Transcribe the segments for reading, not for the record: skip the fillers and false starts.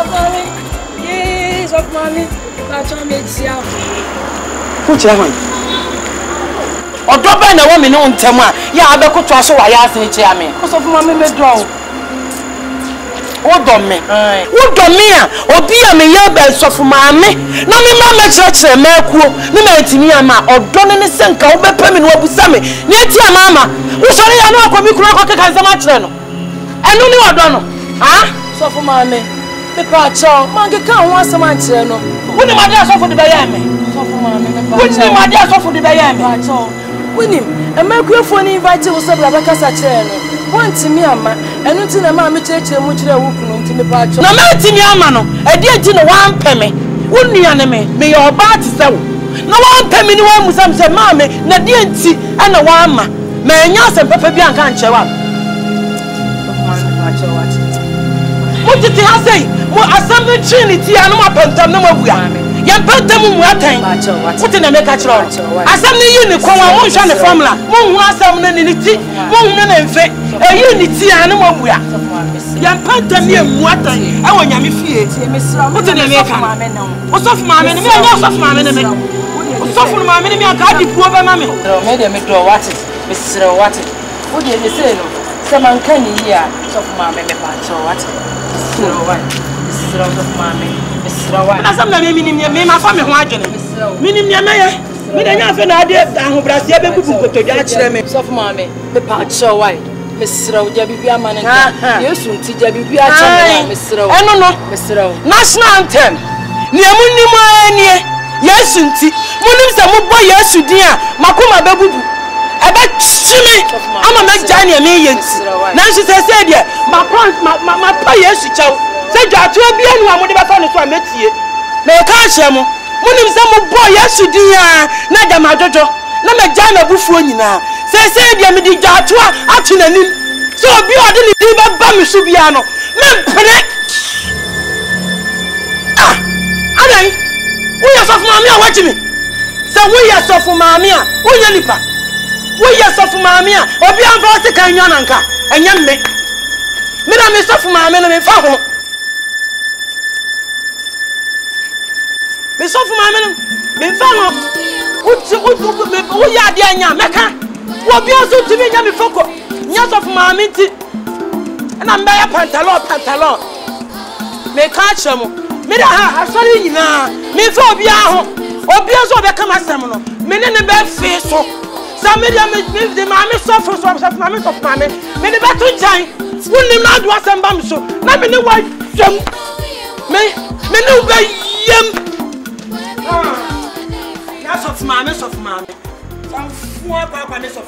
mommy. Yes, of mommy. That's what makes you. Who's your one? Or drop in a woman on Tema. Yeah, I could trust what I asked me, Chairman. What's of mommy may draw? What don't me? What don't me? Or be a me yabels of mammy. No, me mamma church, a mercu, no, Nti Nyamesom, or don't in the sink, or be permanent what we say me. Nti Mama, who shall I know come you could not get so much then? And no, I don't know. Ah, so for mammy. The pacho, Mangy can't want so much. No, when my dad for the Bayame. So for mammy, when my dad for the Bayame. Winning, a microphone invited was a Rebecca Sacheno. One to me, and until the mammy church and which they will come to me. No, Nti Nyamesom, a dear dinner one penny. Wouldn't the enemy, may your bat sell. No one penny, no one was some said, Mammy, Nadianti, and a wama. May Yas and Papa Bianca can't show up. What did he say? What assembly Trinity and no pentam no more. Yan pentam what time? What in the make a church? Assembly unicorn, I won't shun the formula. Moon was some unity, moon and fit, a unity and no more. Yan pentam what time? I want Yami fear. What in the make a what's off my enemy? What's off my enemy? What's off my enemy? I got it poor mammy. Made a middle what it, Mr. What it. What did you say? Someone can hear of my mammy patch or what? Mr. Mammy, Mr. White. As I'm not meaning my family wagon. Meaning your mayor. We don't have an idea who Brazil go to judge them. Soft mammy, the patch or white. Mr. Jabby man, you soon see Jabby Mr. I don't know, Mr. National anthem. Near Munimania. Yes, Munim Samuba, yes, dear, Makuma Babu. About Jimmy, I'm a man, Johnny, millions. Now she says, my pay, she chow. Say, Judge, you be anyone with the phone for me. May I catch him? Munim some boy, yes, dear, Nada Majojo, Nama Jana Bufonina. Say, dear, me, the Judge, acting an in. So be ordinary, but Bammy Subiano. Men, ah, Anna, we are soft mammy, watching me. So we are soft for mammy, who yellipa. We are soft mammy, or be on for the Kanyananka, and young me. Madame is soft mammy, and me for me soft mammy, me follow. Who are the Mecca? What be also to me, Yammy Foco, yes of mammy, and I'm by a pantalon. Me catch him. Me da sorry na. Me for bia ho. Obi so be come asem no. Me ne be fe so. Sa me dia me the mama so for mama so mama. Me ne be to njan. Woni na do asem bam so. Na me ne wa jam. Me ne be yam. Ya so mama so mama. Sam fu papa ne so.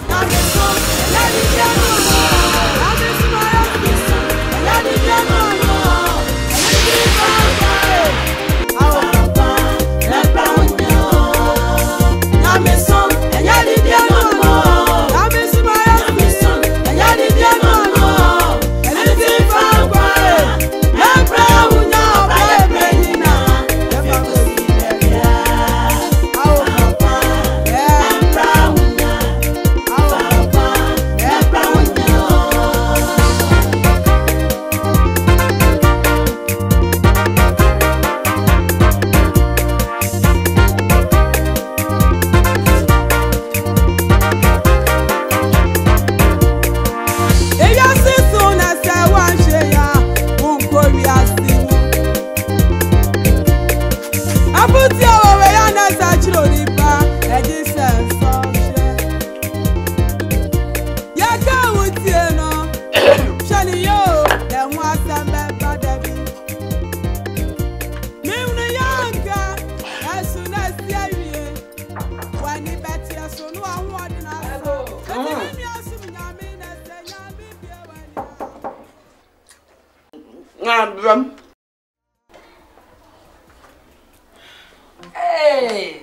Hey,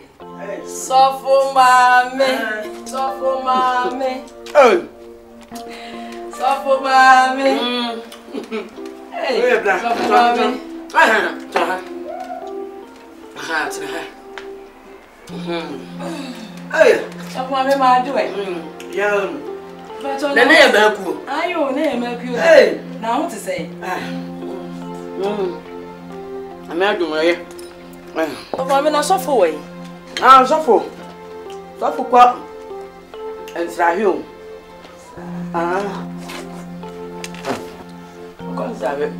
so for mommy. Hey, so for mommy. Hey, so for mommy. Hey, so for mommy, my do it. Yeah. The name Melku. Are you name Melku? Hey, now what to say? I'm not doing it. I'm in a soft way. Ah, Soffo. Soffo, what? And Sahil. Come, Savage.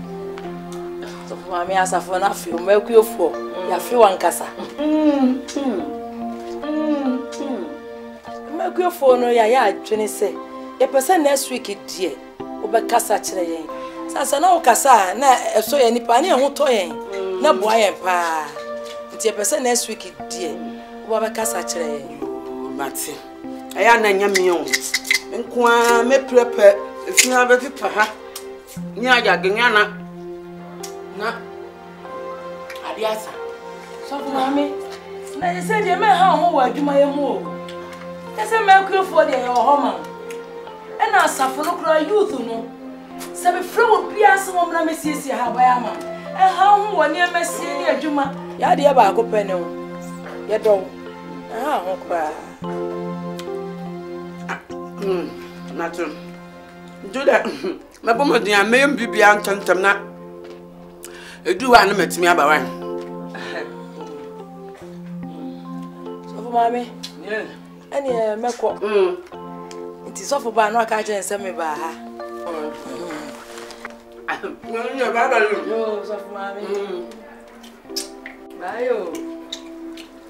So for me, as a phone, I feel milk you for. You feel one cassa. Milk your phone, or ya, Jenny say. A person next week, dear. Over Cassa Chay. Sasa no Cassa, na so any panny and toy. No boy and pa. It's a person next week, dear. Over Cassa Chay. Matty. I am a young and qua me prepare if you have a papa. Nyaga Ganyana. Na Adiasa. So for mammy. Now you said you may have more do my move. There's a milk for the home. And I suffer no cry youth, no. So be flow pias woman, I may see how I am. And how one near Messi near Juma. Yadia Baco Penno. Yado. Ah, cry. Nothing. Do that. My woman, dear, may be beyond Tantamna. Do animate me about one. So for mammy, yeah. Any Mako. It is awful by no catch and send me by her. No, so for mammy. Bayo.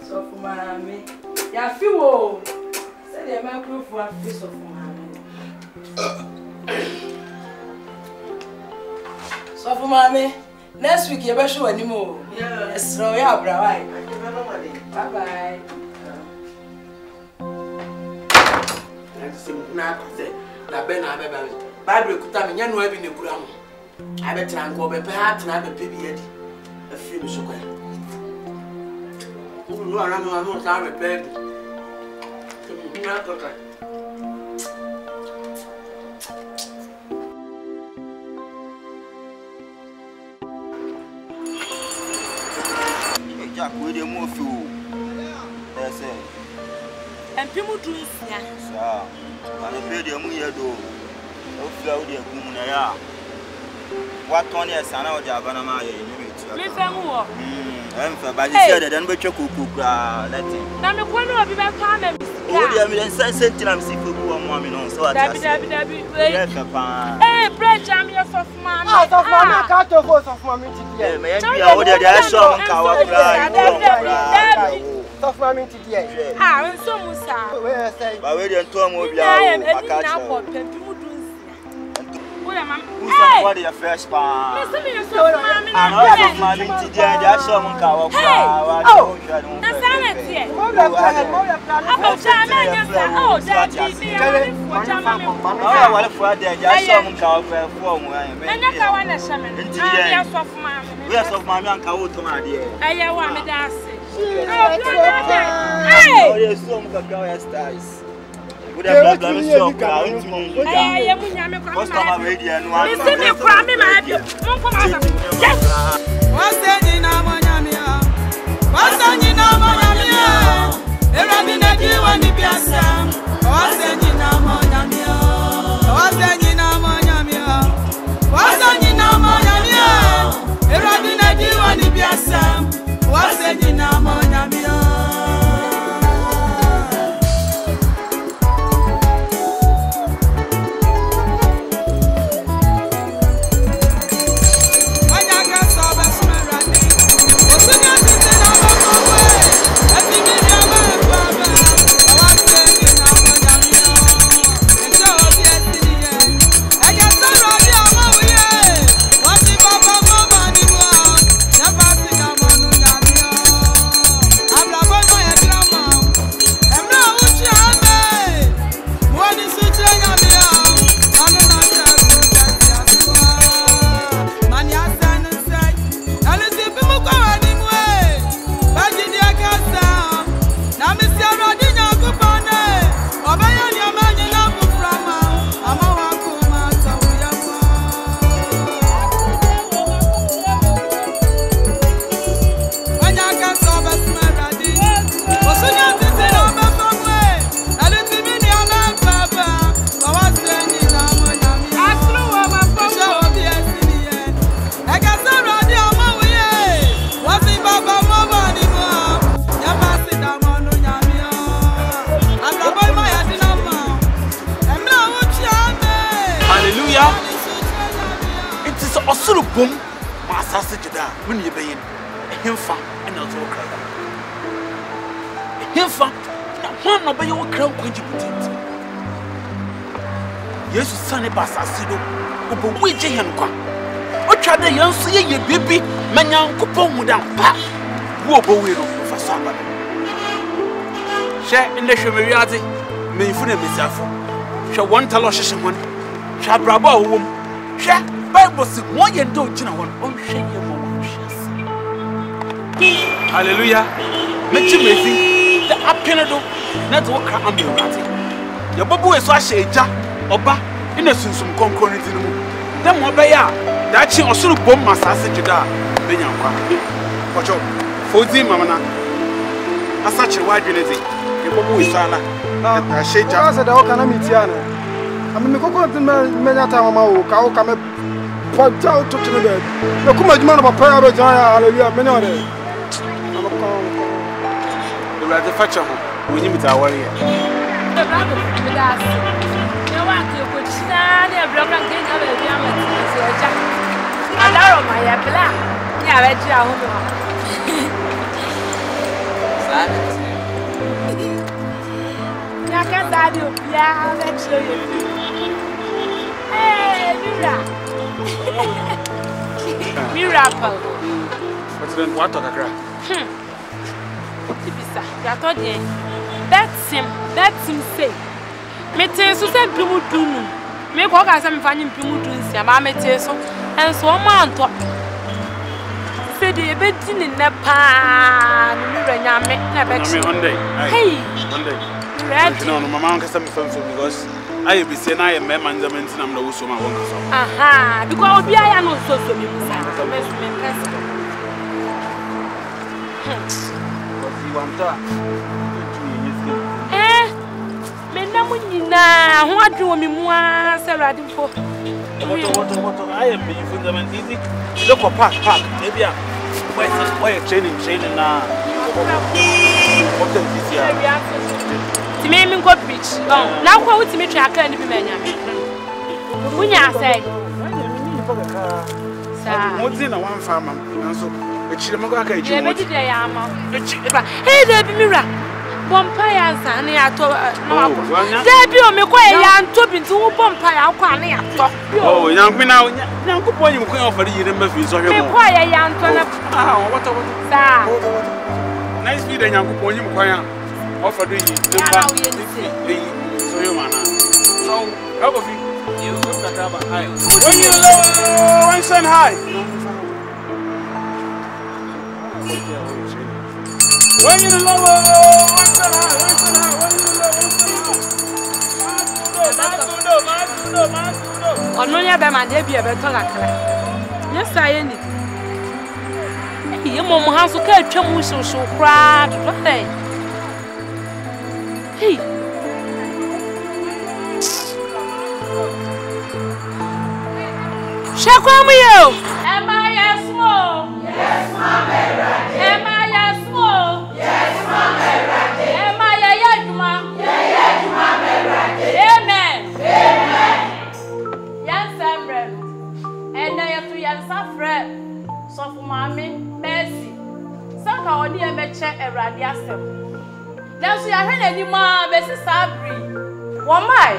So for mammy. Ya feel. Say the Mako for a piece of mammy. So for mammy. Next week, you better show anymore. Yes, so yeah, bro. Bye bye. Na ben na beba Bible kuta me nya no abi ne kura mo abetra nko be pa na be pe bi yedi afiri mi sokwa no ara no no sa be pe na to ka Jack we dey move you. That's it. And people do it. Sir, I pay the money do. O feel the gum na ya. What on your son or Jabana ma you Me femu. Em fa ba say the be choku kukura let him. Na me kwanu obi be pa na me. O dia me den sense am si fuku o mo mi no so what I say. Dabi. Eh, bread jam your soft man. Soft man ka to go soft man ti dia. Me bia o dia show am ka wa kura. Soft man ti dia. Nso musa. We say. Ba we dey nto mo bia o aka cho. Who's somebody a fresh pan? Listen me yourself, mommy. I know mommy today. They are some cow. That's it. With a problem, so proud to me. I am customer radio and one. Listen, you cry me, my happy. Yes. What's that in Amonamia? What's that in Amonamia? Every day you want to be a Sam. What's that in Amonamia? What's that in Amonamia? What's that in Amonamia? Every day you want to be a Sam. What's that in Amonamia? osuru bom ma asase jeda me ne be yin ehemfa na zo kra ehemfa na hwan no be ye wo kra nkwanji putinti Yesu sane ba asase do obo wije yen kwa otwa de yenso ye bibi manyankopon hu dan pa wo obo we no fa so aba she inde hwemewiade menfu na mesiafo hwe won talo hyehye hon hwe abrabo awom hwe Bible si won ye ndo gina hon on hwe ye mo won hwe hallelujah mechi mezi the apenedo na to kra ambe wate ye bobo we so ahye eja oba ina sunsum konkon ni mu dem oba ya da chi osuru bom masase jida benya kwa kocho fozi mama na asachi wadwene ze ye bobo we so ala ta sheja asa da okana mitiana ameme kokko menya ta mama o ka o ka me pota o to tene be na kuma juma no papa ya be jaya hallelujah menya ore the right facha ho wonyi mita wari ya the bravo the gas no wa ke ko china ne bravo kan ke ga be bia ma ti se eja adaro ma ya bla ni ara ji ahu mo ya ka dadi o bia be chiro ye Miracle. But then what talk akra? Tibisa, ya to de. That him say. Me te so say pimu dunu. Me ko ka say me fa nyim pimu dun sia ma me te so. En so ma anto. Se de be di ni na pa, ni ra nyame na be chi. Hey, one day. Ready? No, mama an kasa me fam so because I be say na ye me management na me wo so ma won so. Aha, because obi aya no so me musa. Me press. Me na mu nyina ho adwo mi mu a se rade mpo. What I am being fundamental easy. Look for park maybe why training na what is this ti me go preach na kwa wuti me twa aka ni bi manya unya say sa mo ti na wan fa ma nso e chire mo aka e ji mo ti de ya ma hey de bi mira bompa ya nsa na ya to na wa de bi o me ko ya nto bi nti wo bompa ya kwa na ya to oh yanku na yanku po yi mo ko ofari yire mba fi so hwe mo me ko ya nto na what sa nice video yanku po yi mo ko ya offer do you so you man so how of you look at that high when you low one sun high when you low one sun high ononya be ma de bia be to kakra yes aye ni ye mo mo ha so ka atwa mu so kra do hey hey Shakwamu yo am I yes mo yes mama am I yes mo yes mama am I yajuma amen yan sambre and I to yan safre so for mama mercy saka oni e me che erade asem that's ya hwe na ni ma be si sabri wo mai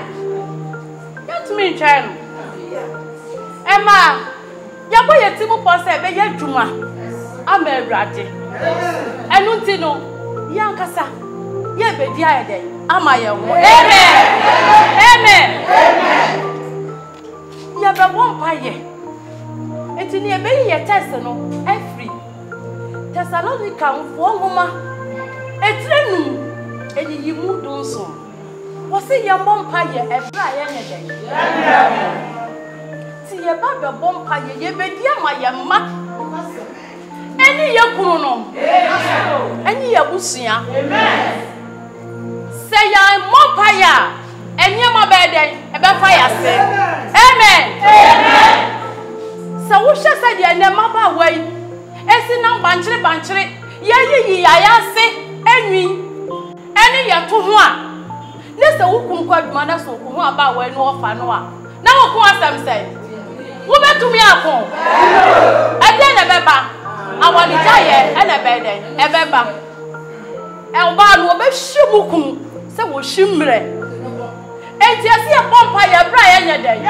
get me chen Emma ya boy yetimu po se be yadwuma ama erade enu nti no ya nkasa ya be di ayede ama ye wo amen ya be won paye enti ni e be ye test no every Thessalonica mfo homa etrenu eyiyi mu donso wo se ye bompa ye ebra ye nyede ti ye ba be bompa ye be di ama ye ma eni ye kunu no eni ye busua se ya bompa ya enye ma be den e be fa ya se amen se wo hye se de ne ma ba wai esi na banchire ye yi ya se enwi eni ye to ho a ne se wo kun kwa aduma na so ko ho aba wai no ofa no a na wo ko asam sai Who bet to me upon? Again a beba. I want to die and a bed, a beba. Elban will be shibuku, so will shimre. And you see a vampire Brian a day.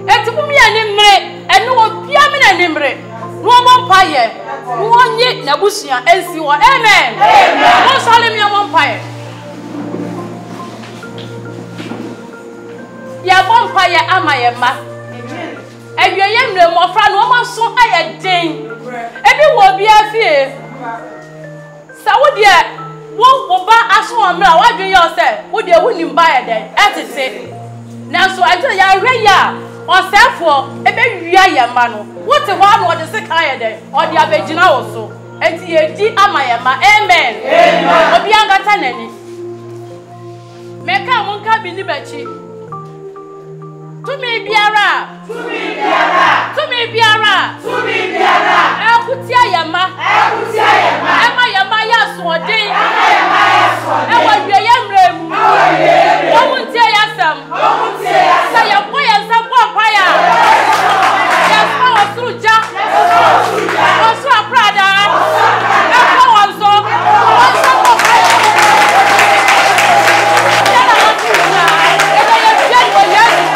And to me an imre, and no piamin and imre. No vampire, one yet Nabusia, and see what, amen. Most solemn vampire. Ya vampire am I a ma. And your young more friend, woman, so I a ding. Every will be a fear. So, dear, won't buy as one, what do you say? Would you wouldn't buy a day? As it say. Now, so I tell you, Raya, or therefore, a baby, man. What's the one or the second day, or the Abedina also? And the am I a ma, amen. Or be younger than any. Make a one can be liberty. To me, Biara. To me, Biara. To me, Biara. To me, Biara. Akutia yama. Akutia yama. Emma yama yaswode. Emma yama yaswode. Ewa yemrem. Ewa yemrem. Omuntie yasam. Omuntie yasam. Sa yapo yasam kwa paya. Yaspa osuja. Yaspa osuja. Osu aprada. Ewa wanzo. Wanzo kwa paya. Yana watuja. Ewa yemrem kwa yesu.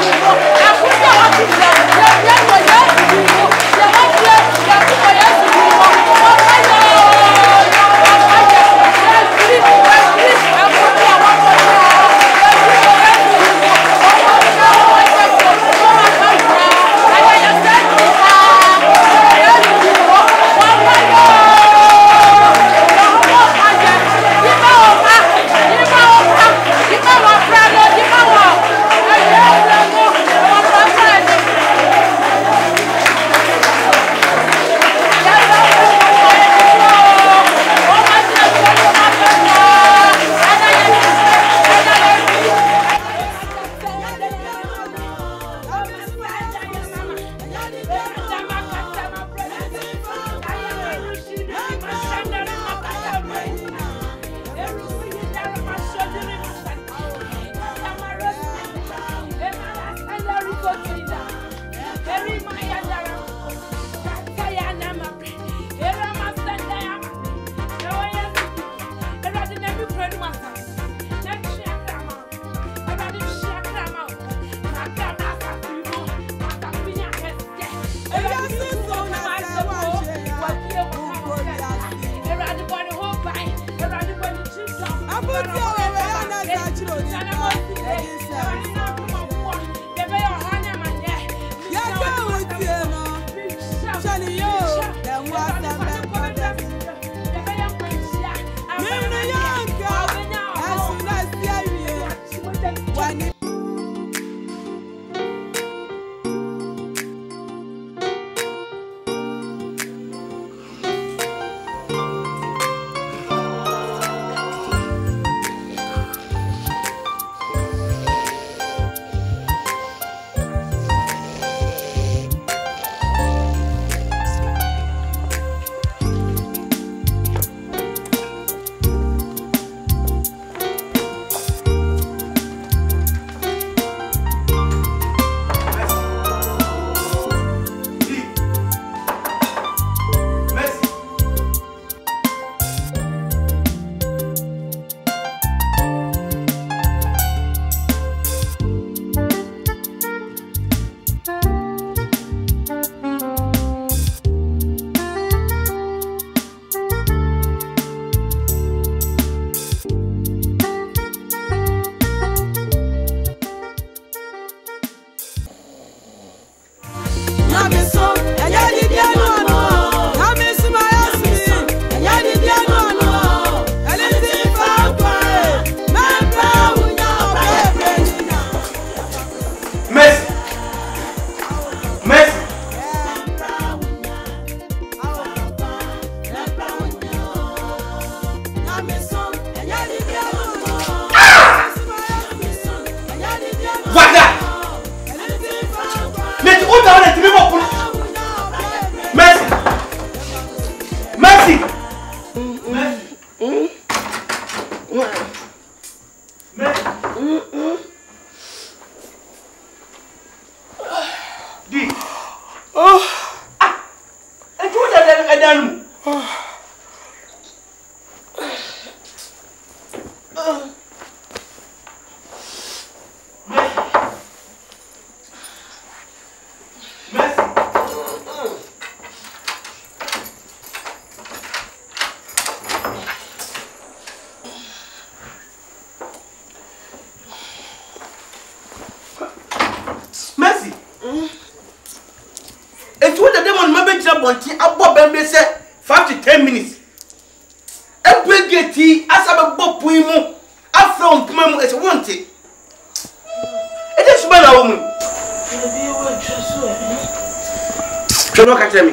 Should not catch me.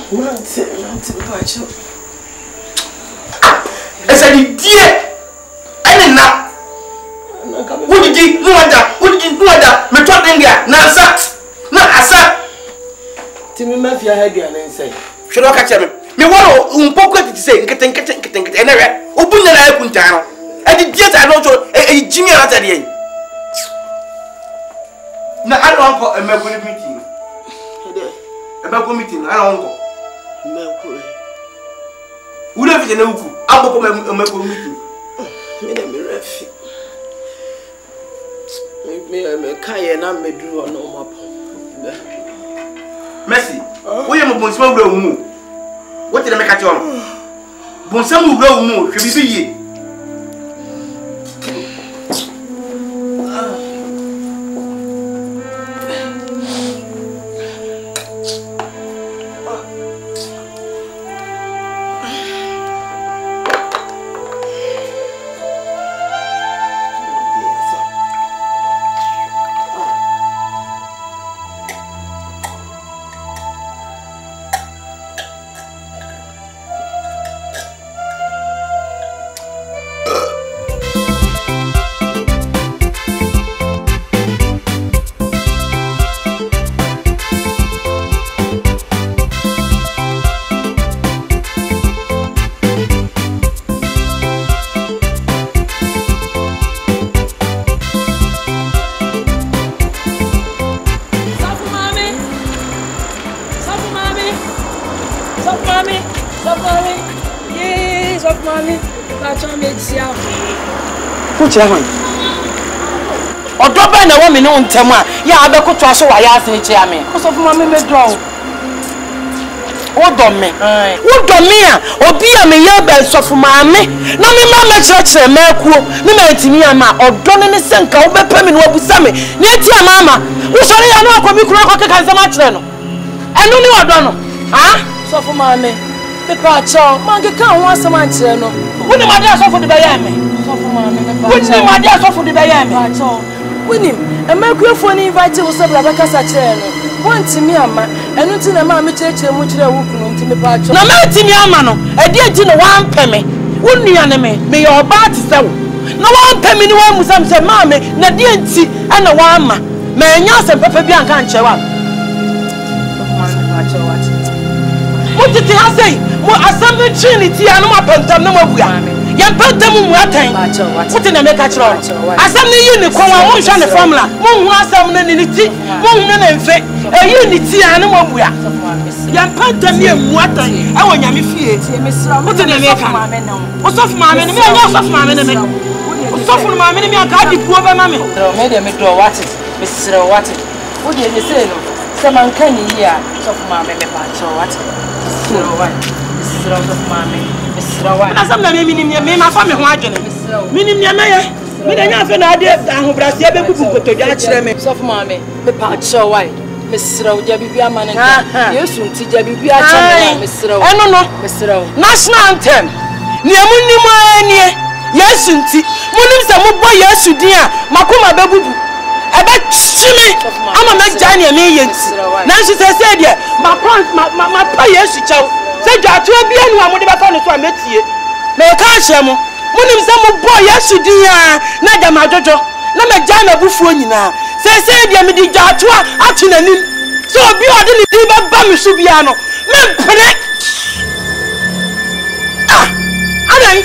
Nanti bacho. I said, dear, I didn't know. What did you do? What did you do? Me talk India. Na asa. Timi mafia head and say. Should not catch me. Me want pocket to say, get and open the eye puntano. I did yes, I don't show a Jimmy at the end. No, I don't go a medical meeting. A medical meeting, I don't go. Who lives in a Uku? I'll go a medical meeting. Me kaya na me do no more. Messi, we am a bonsam will move. What did I make at you? Bonsam will move, should be ye. Odoba na wo me no ntem a ya abekoto aso wa ya asen chia me so fuma me medro wo do me a obi a me ya be so fuma me na me ma chire me akuo me ma ntimi ama odo ne senka wo bepa me no abusa me ne ti ama wo sori ya no akomi kuro akọ keka nsema chire no enu ni odo no ha So fuma me pepa cho mangi kan ho asema chire no woni ma dia so fo de be ya me so fuma me pepa woni ma dia so fo de be ya me cho Winim, emakuafo ni invite wo sebra beka sa kire no. Wontimi ama, enu ti na ma me cheche mu kire wo kunu ntimi pa cho. Na ma ntimi ama no, edi enti no wampe me. Wonnua ne me ye oba ti se wo. Na wampe me ni wa musam se ma me, na di enti ana wa ama. Ma enya asem papa bi anka nche wa. Mutiti ha sei, mo assembly trinity anu ma pentam na mabua. Ya pentam mu atan. Muti na meka kire wo. Assembly unicorn wa won hwa ne formula. Mo hu asem na ni ti, mo hu na mfe. E unity anu mabua. Ya pentam ye mu atan. E wo nyame fie. Muti na meka. Osofu maame ni me anya osofu maame ni me. Osofu maame ni me aka di puo be ma me. Me de me do wate. Me sire wate. Wo de ne sei no. Se man kan yi a osofu maame me pa cho wate. Asam na me minim me ma fa me ho adwene. Minim ne me ye. Me da nya fe na ade ahobrase be bubu kotodwa kire me. Sof maame me pa cho wai. Me siraw dia bibia mane nka. Yesu nti dia bibia cha me siraw. Eno no. Me siraw. National anthem. Ne amunim anie. Yesu nti. Munim se mo boy Yesu din a makoma be bubu. Ebe chimi ama me jani e me ye nti. Na nsi se de ma pa Yesu chaw. Se jatu bia nu amode ba fa no so ametie me ka hye mo munim se mo boy Yesu din a na da ma jojo na me ja na bufuo nyina se bia me di jatu atu nanim so obi ode ni di ba ba me so bia no me mpene adan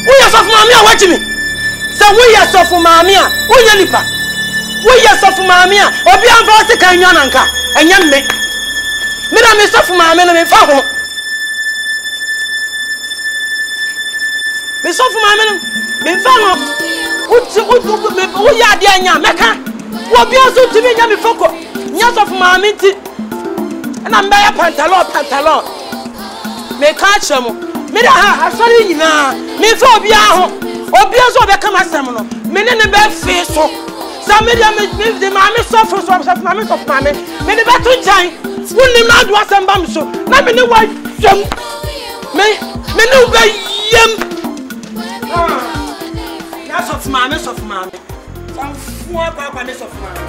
wo ya sofu maami a wachi mi se wo ya sofu maami a wo ya nipa wo ya sofu maami a obi anfa o se kan nwa nanka enya me na me sofu maami no me fa ho me sofu maame no me fa no wo ya de anya meka wo bi oso timi nya me foko nya sofu maame ti na mba ya pantalon me ka chemo me da ha asori nyina me fa obi aho obi oso be kama sem no me ne be fe so sa me de maame sofu maame me ne be to njan wonni na do asem bam so na me ne wa jam me ne be yem that's of mommy. Some four papa of mommy.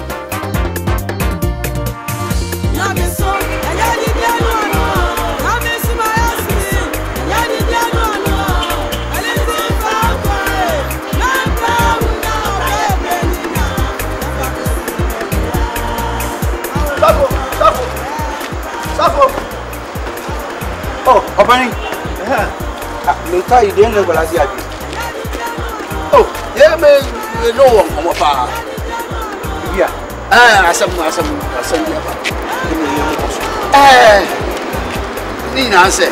Nyamesom ayadi diano ano Nyamesom ayasi ayadi diano ano Alezi papa namba una obebenina Safo. Oh, Obani. Later you didn't go last year. Oh, yeah, me no one come up. Yeah. Asam. Nina say,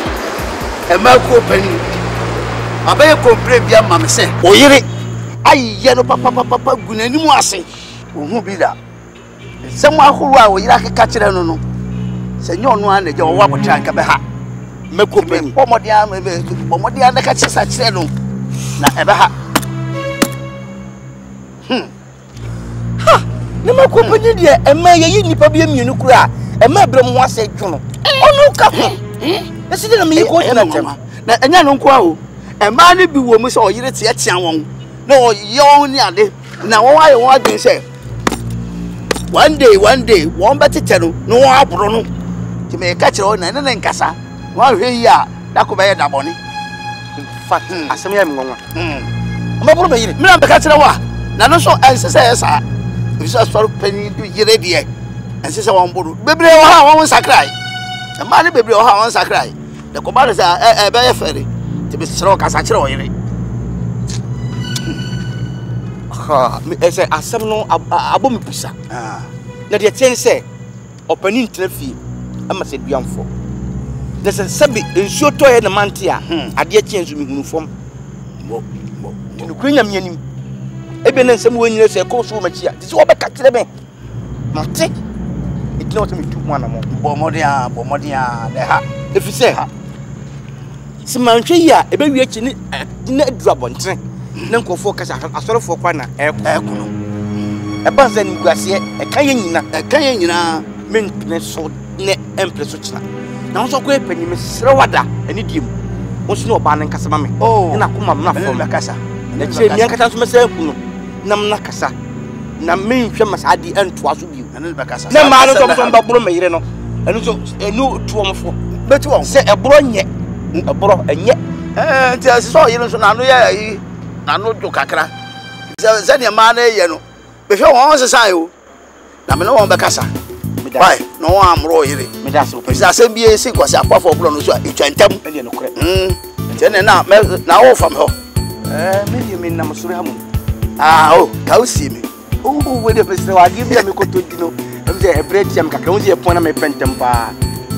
a Marco Penny. I better complain via Mamma say, oh, yellow papa, good anymore. Say, who be that? Someone who are like a catcher, no. Senyor no ane je wo abotan ka be ha mekopeni pomodia na ka chesa kire no na ebe ha ha ne mekopeni de ema ye nipa bi emienu kura ema brem ho ase dwono onu ka ho esi de na me ko tena tem na enya no nko a o ema ne bi wo mu se oyire te tia won na oyo ni ade na wo aye wo adwen se one day won betete no no abro no me catch on and then Cassa. While here, that could be a dabony. In fact, as I am going. I'm a catcher. None so as says, if you saw penny to your ready and says, I won't baby, how once I cry. A man, baby, how once I cry. The commanders are a bear ferry to be struck as I throw it. As I some no abom pisa. Now the 10 say, opening traffic. I must say, young for. There's a sabby in short toy and a mantia. I get change to me from the Queen of Yenim. Even in some way, you say, course, so much here. This is what I catch them. Marty, it's not me to one more. Bomodia, if you say her. Some man here, a baby watching it at drop on train. Nuncle focus a sort of for corner, a buzz and grassy, a cayenne, mint so. Ne empress ochina na won so ko epanyi me srewada ani diem won so no ba nan kasa mame na kuma na fo me kasa na che mi kasa so me se kunu nam na kasa na me hwe masadi entoa so biu na ne be kasa na ma no so ba bro me yire no enu so enu tuo mfo beti won se ebro nye ebro enye nti so yire so na no ya yi na no do kakra se ne ma na ye no be hwe won sesa yo na me no won be kasa. Why? No one roll here. That's NBA sick was a puff of blown. It's a temp. Now from her. Maybe mean Namasuramu. Oh, go see me. Oh, wait a minute. I give them a good to know. I'm there a bread jam. I can only a point of my pentam bar.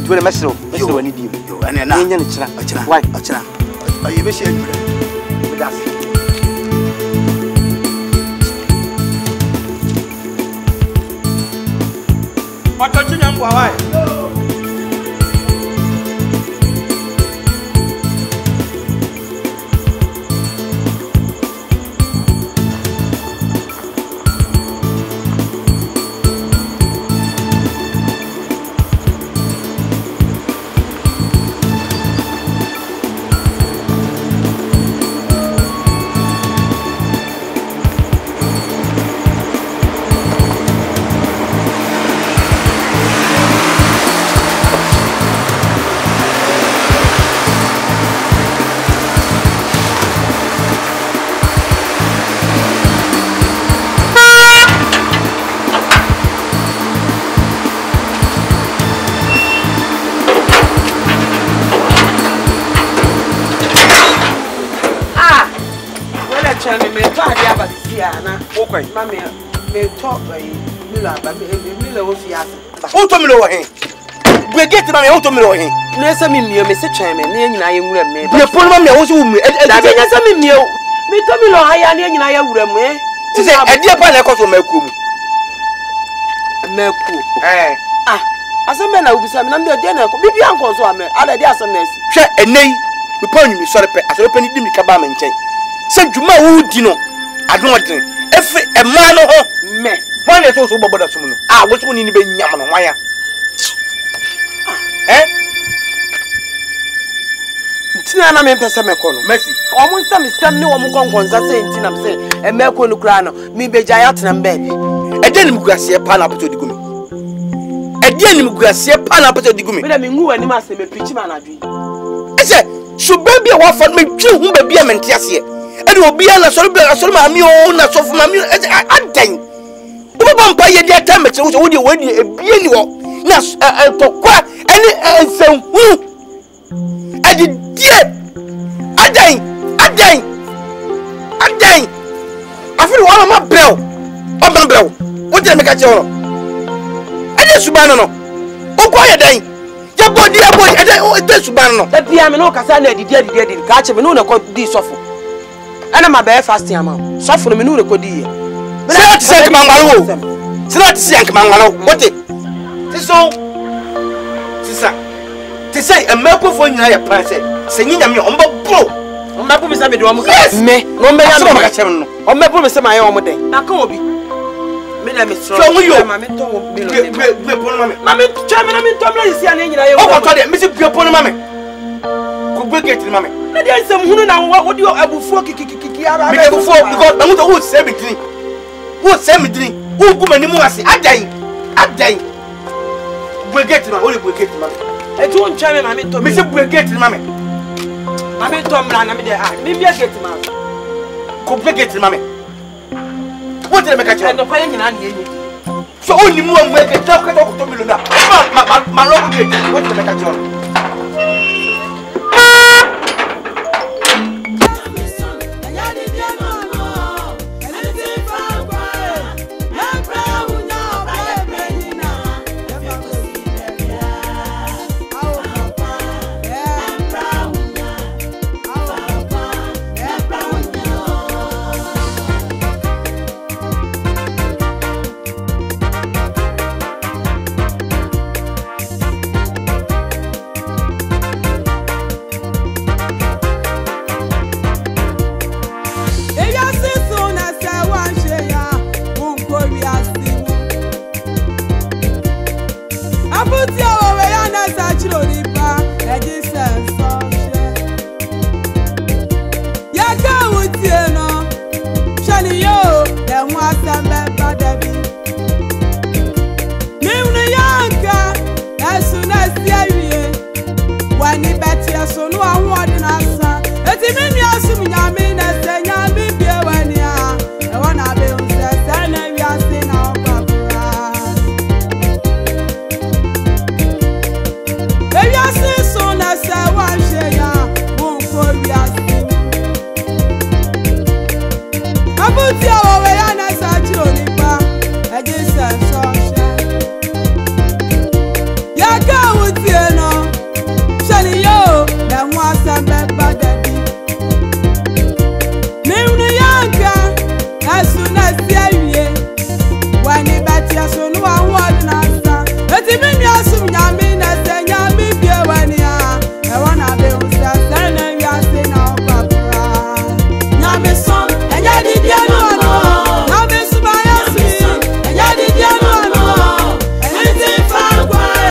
To the mess of you and you. And an Indian china. Why? A china. Are you wishing? That's what touching them why? Mammy, may talk by Mila, but Mila was the answer. Automilo, we get to my automilo. There's some in you, Mr. Chairman, and I am with me. The poor mammy also me, and I mean, some in you. Me Tomilo, I am and I would have to say, I dear Panaco from Melcum. Melcum, as a man, I will be some number of dinner, maybe Uncle Swammer, other days on this. Share a name, we point you, sorry, as open it in the cabam and chain. Said you my wood, you know, I don't want to. If a man of me, one is also about the soon. I was one in the Yaman wire. Tina me pesa me kono. Mercy. Omo nsam sam ne omo konkonza se ntina me se e me kono kra no me be jaya tena baby. E de nim kurase pa na poto digumi. dia nim guasie pa na pese digumi me na me ngu ani ma se me pichi ma na dwi ese suba bi a wafa me twi hu ba bi a mente ase e obi a na so ma mi o na so fu ma mi adan wo ba mpa ye dia ta me che wo de wadi ebie ni wo na tokwa eni ensanhu adi die adan afiri wa ma brel o ma brel wo de me ka che wo ade suba no o kwa ye dan ya body ade o de suba no e bia me no kasa na adidi ka che me no na ko di sofo ana ma be fasting ama sofo me no ko di ye Sila ti se kmangalo. Sila ti se kmangalo. Wote. Tiso. Sisa. Ti se emeko fo nyina ya plan se nyinya me omba bro. Omba bu mi se me do amuka. Yes. Me. No me ya no maka chem no. Omba bu mi se ma ye omoden. Na kan obi. Me na me strong. So yo. Ma me ton wo me lo. Gbe pono ma me. Ma me twa me na me tom la yisi ana nyina ye. O ko to de me se gbe pono ma me. Ko gbe gate ma me. Na de nsem hunu na wo di abufuo kikikiki ara. Me abufuo because na wo se me tini. Wo se me tini. Wo gu mani mu ase adan. Gate ma, o le gate ma. E tu on twa me ma me tom. Me se gate ma me. Ma me tom la na me de me bia gate ma. Ko gate ma me. Wo tele me ka che. No kwa nyina na ye ni. So only mu am weke ta ka to mi lo na. Ma lo go gate. Wo tele me ka che. Shani yo, that was a